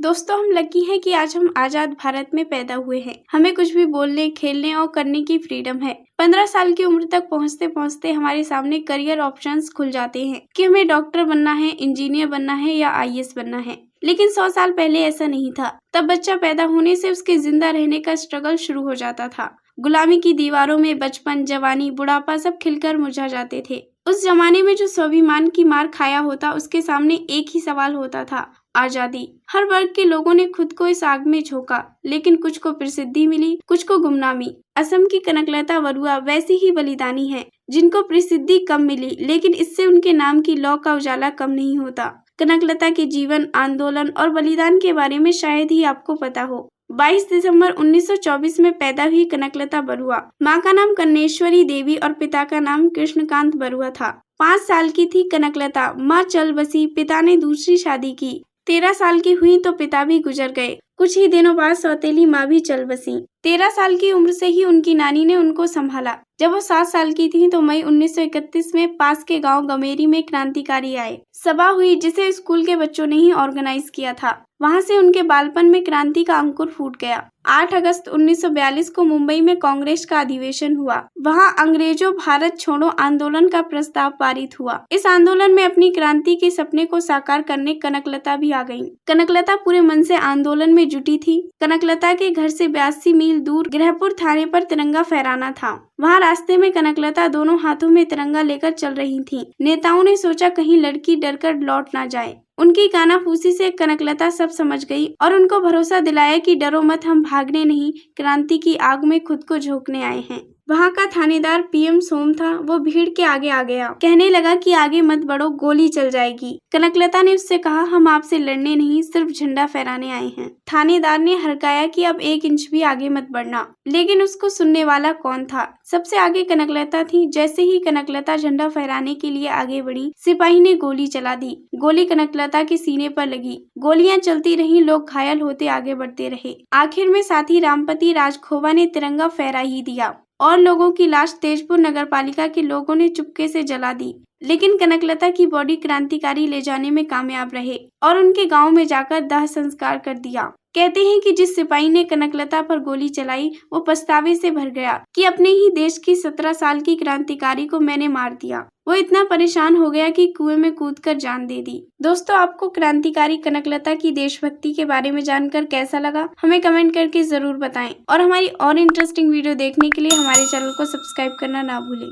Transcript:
दोस्तों, हम लकी हैं कि आज हम आजाद भारत में पैदा हुए हैं। हमें कुछ भी बोलने, खेलने और करने की फ्रीडम है। 15 साल की उम्र तक पहुंचते पहुंचते हमारे सामने करियर ऑप्शंस खुल जाते हैं कि हमें डॉक्टर बनना है, इंजीनियर बनना है या आईएएस बनना है। लेकिन 100 साल पहले ऐसा नहीं था। तब बच्चा पैदा होने से उसके जिंदा रहने का स्ट्रगल शुरू हो जाता था। गुलामी की दीवारों में बचपन, जवानी, बुढ़ापा सब खिलकर मुरझा जाते थे। उस जमाने में जो स्वाभिमान की मार खाया होता, उसके सामने एक ही सवाल होता था, आजादी। हर वर्ग के लोगों ने खुद को इस आग में झोंका, लेकिन कुछ को प्रसिद्धि मिली, कुछ को गुमनामी। असम की कनकलता बरुआ वैसी ही बलिदानी है, जिनको प्रसिद्धि कम मिली, लेकिन इससे उनके नाम की लौ का उजाला कम नहीं होता। कनकलता के जीवन, आंदोलन और बलिदान के बारे में शायद ही आपको पता हो। 22 दिसंबर 1924 में पैदा हुई कनकलता बरुआ। माँ का नाम कन्नेश्वरी देवी और पिता का नाम कृष्णकांत बरुआ था। 5 साल की थी कनकलता, माँ चल बसी, पिता ने दूसरी शादी की। 13 साल की हुई तो पिता भी गुजर गए। कुछ ही दिनों बाद सौतेली माँ भी चल बसी। 13 साल की उम्र से ही उनकी नानी ने उनको संभाला। जब वो 7 साल की थी तो मई 1931 में पास के गांव गमेरी में क्रांतिकारी आए। सभा हुई जिसे स्कूल के बच्चों ने ही ऑर्गेनाइज किया था। वहां से उनके बालपन में क्रांति का अंकुर फूट गया। 8 अगस्त 1942 को मुंबई में कांग्रेस का अधिवेशन हुआ। वहां अंग्रेजों भारत छोड़ो आंदोलन का प्रस्ताव पारित हुआ। इस आंदोलन में अपनी क्रांति के सपने को साकार करने कनकलता भी आ गईं। कनकलता पूरे मन से आंदोलन में जुटी थी। कनकलता के घर से 82 मील दूर ग्रहपुर थाने पर तिरंगा फहराना था। वहां रास्ते में कनकलता दोनों हाथों में तिरंगा लेकर चल रही थी। नेताओं ने सोचा कहीं लड़की डरकर लौट ना जाए। उनकी कानाफूसी से कनकलता सब समझ गई और उनको भरोसा दिलाया कि डरो मत, हम भागने नहीं, क्रांति की आग में खुद को झोंकने आए हैं। वहाँ का थानेदार पीएम सोम था। वो भीड़ के आगे आ गया, कहने लगा कि आगे मत बढ़ो, गोली चल जाएगी। कनकलता ने उससे कहा, हम आपसे लड़ने नहीं, सिर्फ झंडा फहराने आए हैं। थानेदार ने हड़काया कि अब 1 इंच भी आगे मत बढ़ना, लेकिन उसको सुनने वाला कौन था। सबसे आगे कनकलता थी। जैसे ही कनकलता झंडा फहराने के लिए आगे बढ़ी, सिपाही ने गोली चला दी। गोली कनकलता के सीने पर लगी। गोलियां चलती रहीं, लोग घायल होते आगे बढ़ते रहे। आखिर में साथी रामपति राजखोवा ने तिरंगा फहरा ही दिया और लोगों की लाश तेजपुर नगरपालिका के लोगों ने चुपके से जला दी। लेकिन कनकलता की बॉडी क्रांतिकारी ले जाने में कामयाब रहे और उनके गांव में जाकर दाह संस्कार कर दिया। कहते हैं कि जिस सिपाही ने कनकलता पर गोली चलाई, वो पछतावे से भर गया कि अपने ही देश की 17 साल की क्रांतिकारी को मैंने मार दिया। वो इतना परेशान हो गया कि कुएं में कूदकर जान दे दी। दोस्तों, आपको क्रांतिकारी कनकलता की देशभक्ति के बारे में जानकर कैसा लगा, हमें कमेंट करके जरूर बताएं और हमारी और इंटरेस्टिंग वीडियो देखने के लिए हमारे चैनल को सब्सक्राइब करना ना भूलें।